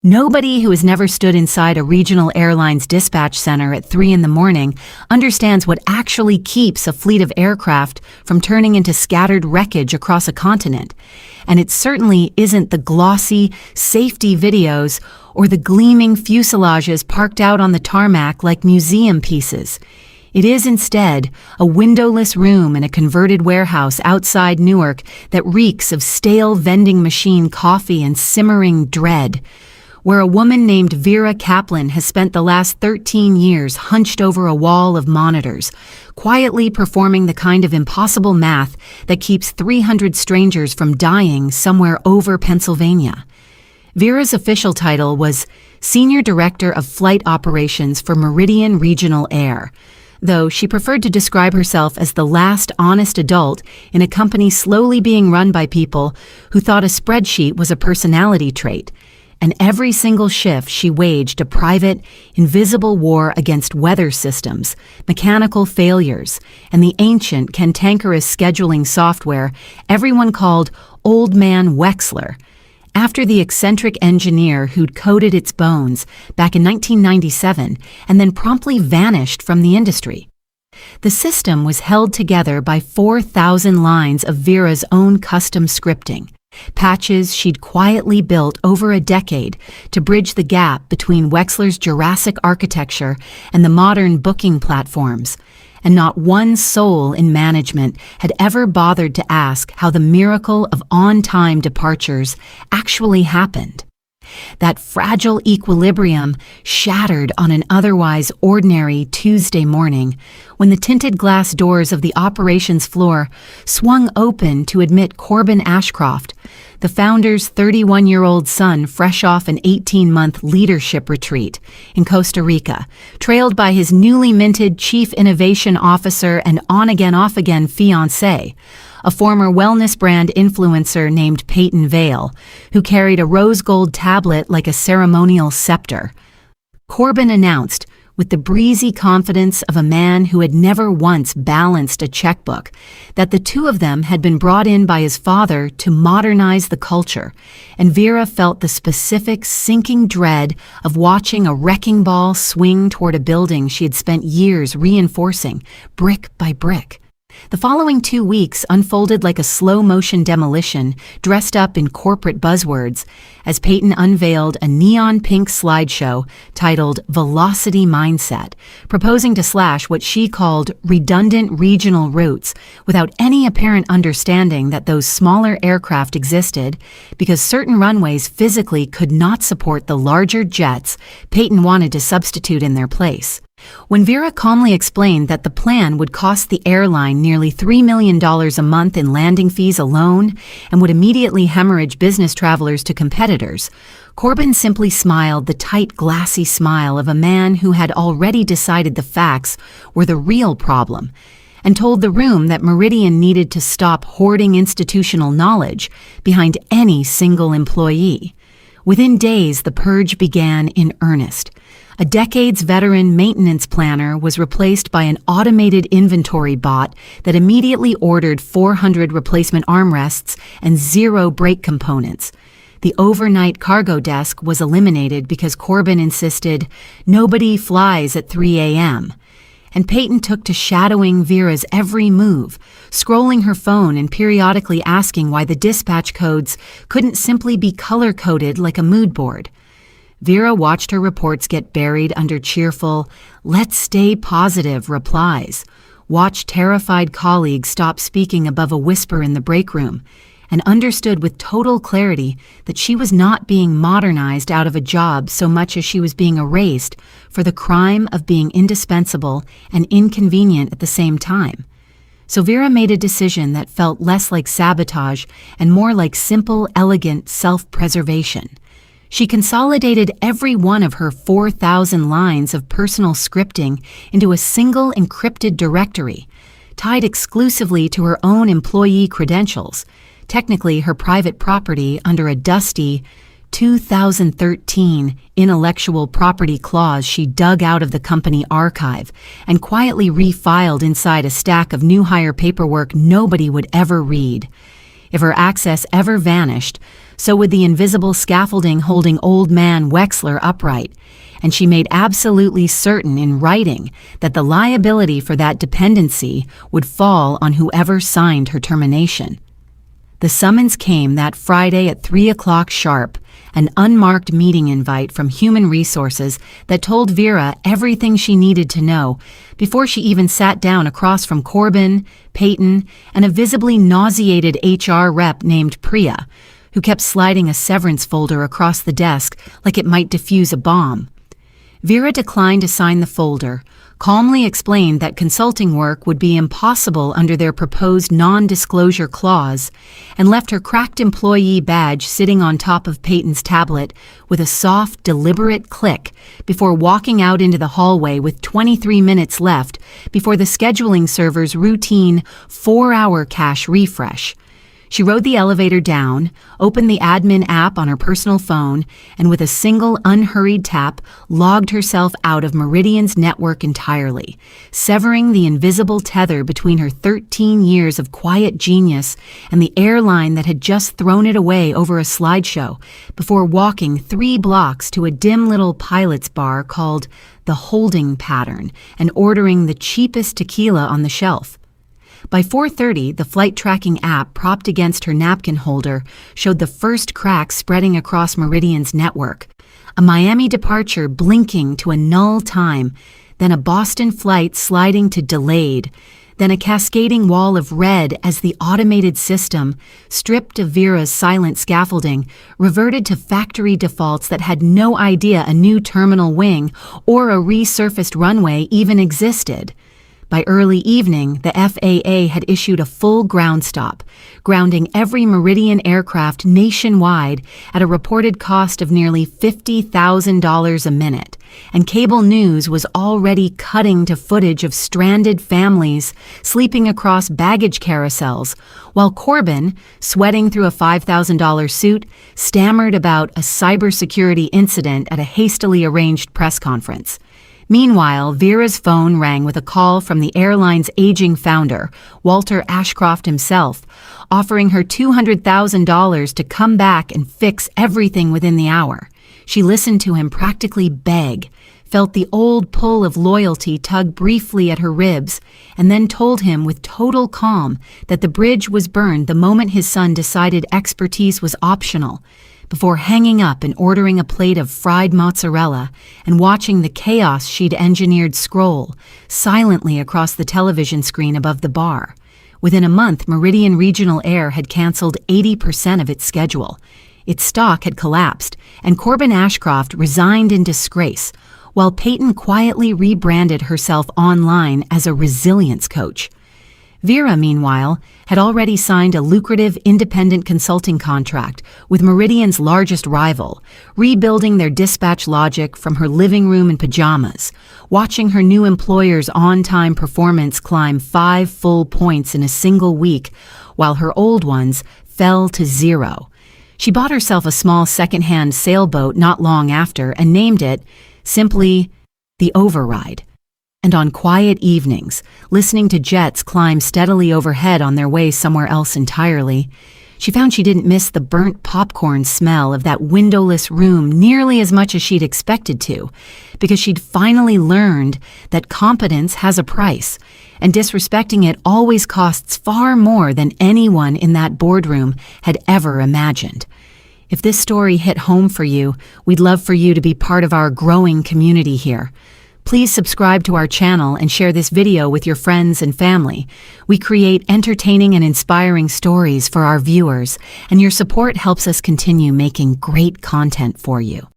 Nobody who has never stood inside a regional airline's dispatch center at 3 in the morning understands what actually keeps a fleet of aircraft from turning into scattered wreckage across a continent. And it certainly isn't the glossy safety videos or the gleaming fuselages parked out on the tarmac like museum pieces. It is instead a windowless room in a converted warehouse outside Newark that reeks of stale vending machine coffee and simmering dread, where a woman named Vera Kaplan has spent the last 13 years hunched over a wall of monitors, quietly performing the kind of impossible math that keeps 300 strangers from dying somewhere over Pennsylvania. Vera's official title was Senior Director of Flight Operations for Meridian Regional Air, though she preferred to describe herself as the last honest adult in a company slowly being run by people who thought a spreadsheet was a personality trait. And every single shift she waged a private, invisible war against weather systems, mechanical failures, and the ancient, cantankerous scheduling software everyone called Old Man Wexler, after the eccentric engineer who'd coded its bones back in 1997 and then promptly vanished from the industry. The system was held together by 4,000 lines of Vera's own custom scripting, patches she'd quietly built over a decade to bridge the gap between Wexler's Jurassic architecture and the modern booking platforms, and not one soul in management had ever bothered to ask how the miracle of on-time departures actually happened. That fragile equilibrium shattered on an otherwise ordinary Tuesday morning when the tinted glass doors of the operations floor swung open to admit Corbin Ashcroft, the founder's 31-year-old son fresh off an 18-month leadership retreat in Costa Rica, trailed by his newly minted Chief Innovation Officer and on-again, off-again fiancée, a former wellness brand influencer named Peyton Vale, who carried a rose gold tablet like a ceremonial scepter. Corbin announced, with the breezy confidence of a man who had never once balanced a checkbook, that the two of them had been brought in by his father to modernize the culture, and Vera felt the specific sinking dread of watching a wrecking ball swing toward a building she had spent years reinforcing, brick by brick. The following 2 weeks unfolded like a slow-motion demolition dressed up in corporate buzzwords as Peyton unveiled a neon pink slideshow titled Velocity Mindset, proposing to slash what she called redundant regional routes without any apparent understanding that those smaller aircraft existed because certain runways physically could not support the larger jets Peyton wanted to substitute in their place. When Vera calmly explained that the plan would cost the airline nearly $3 million a month in landing fees alone and would immediately hemorrhage business travelers to competitors, Corbin simply smiled the tight, glassy smile of a man who had already decided the facts were the real problem, and told the room that Meridian needed to stop hoarding institutional knowledge behind any single employee. Within days, the purge began in earnest. A decades veteran maintenance planner was replaced by an automated inventory bot that immediately ordered 400 replacement armrests and 0 brake components. The overnight cargo desk was eliminated because Corbin insisted nobody flies at 3 a.m. And Peyton took to shadowing Vera's every move, scrolling her phone and periodically asking why the dispatch codes couldn't simply be color-coded like a mood board. Vera watched her reports get buried under cheerful, "let's stay positive" replies, watched terrified colleagues stop speaking above a whisper in the break room, and understood with total clarity that she was not being modernized out of a job so much as she was being erased for the crime of being indispensable and inconvenient at the same time. So Vera made a decision that felt less like sabotage and more like simple, elegant self-preservation. She consolidated every one of her 4,000 lines of personal scripting into a single encrypted directory, tied exclusively to her own employee credentials, technically her private property under a dusty 2013 intellectual property clause she dug out of the company archive and quietly refiled inside a stack of new hire paperwork nobody would ever read. If her access ever vanished, So would the invisible scaffolding holding old man Wexler upright, and she made absolutely certain in writing that the liability for that dependency would fall on whoever signed her termination. The summons came that Friday at 3 o'clock sharp, an unmarked meeting invite from Human Resources that told Vera everything she needed to know before she even sat down across from Corbin, Peyton, and a visibly nauseated HR rep named Priya, who kept sliding a severance folder across the desk like it might defuse a bomb. Vera declined to sign the folder, calmly explained that consulting work would be impossible under their proposed non-disclosure clause, and left her cracked employee badge sitting on top of Peyton's tablet with a soft, deliberate click before walking out into the hallway with 23 minutes left before the scheduling server's routine 4-hour cache refresh. She rode the elevator down, opened the admin app on her personal phone, and with a single unhurried tap, logged herself out of Meridian's network entirely, severing the invisible tether between her 13 years of quiet genius and the airline that had just thrown it away over a slideshow, before walking 3 blocks to a dim little pilot's bar called The Holding Pattern and ordering the cheapest tequila on the shelf. By 4:30, the flight tracking app propped against her napkin holder showed the first crack spreading across Meridian's network, a Miami departure blinking to a null time, then a Boston flight sliding to delayed, then a cascading wall of red as the automated system, stripped of Vera's silent scaffolding, reverted to factory defaults that had no idea a new terminal wing or a resurfaced runway even existed. By early evening, the FAA had issued a full ground stop, grounding every Meridian aircraft nationwide at a reported cost of nearly $50,000 a minute, and cable news was already cutting to footage of stranded families sleeping across baggage carousels, while Corbin, sweating through a $5,000 suit, stammered about a cybersecurity incident at a hastily arranged press conference. Meanwhile, Vera's phone rang with a call from the airline's aging founder, Walter Ashcroft himself, offering her $200,000 to come back and fix everything within the hour. She listened to him practically beg, felt the old pull of loyalty tug briefly at her ribs, and then told him with total calm that the bridge was burned the moment his son decided expertise was optional, before hanging up and ordering a plate of fried mozzarella and watching the chaos she'd engineered scroll silently across the television screen above the bar. Within a month, Meridian Regional Air had canceled 80% of its schedule. Its stock had collapsed, and Corbin Ashcroft resigned in disgrace, while Peyton quietly rebranded herself online as a resilience coach. Vera, meanwhile, had already signed a lucrative independent consulting contract with Meridian's largest rival, rebuilding their dispatch logic from her living room in pajamas, watching her new employer's on-time performance climb 5 full points in a single week, while her old ones fell to 0. She bought herself a small second-hand sailboat not long after and named it, simply, the Override. And on quiet evenings, listening to jets climb steadily overhead on their way somewhere else entirely, she found she didn't miss the burnt popcorn smell of that windowless room nearly as much as she'd expected to, because she'd finally learned that competence has a price, and disrespecting it always costs far more than anyone in that boardroom had ever imagined. If this story hit home for you, we'd love for you to be part of our growing community here. Please subscribe to our channel and share this video with your friends and family. We create entertaining and inspiring stories for our viewers, and your support helps us continue making great content for you.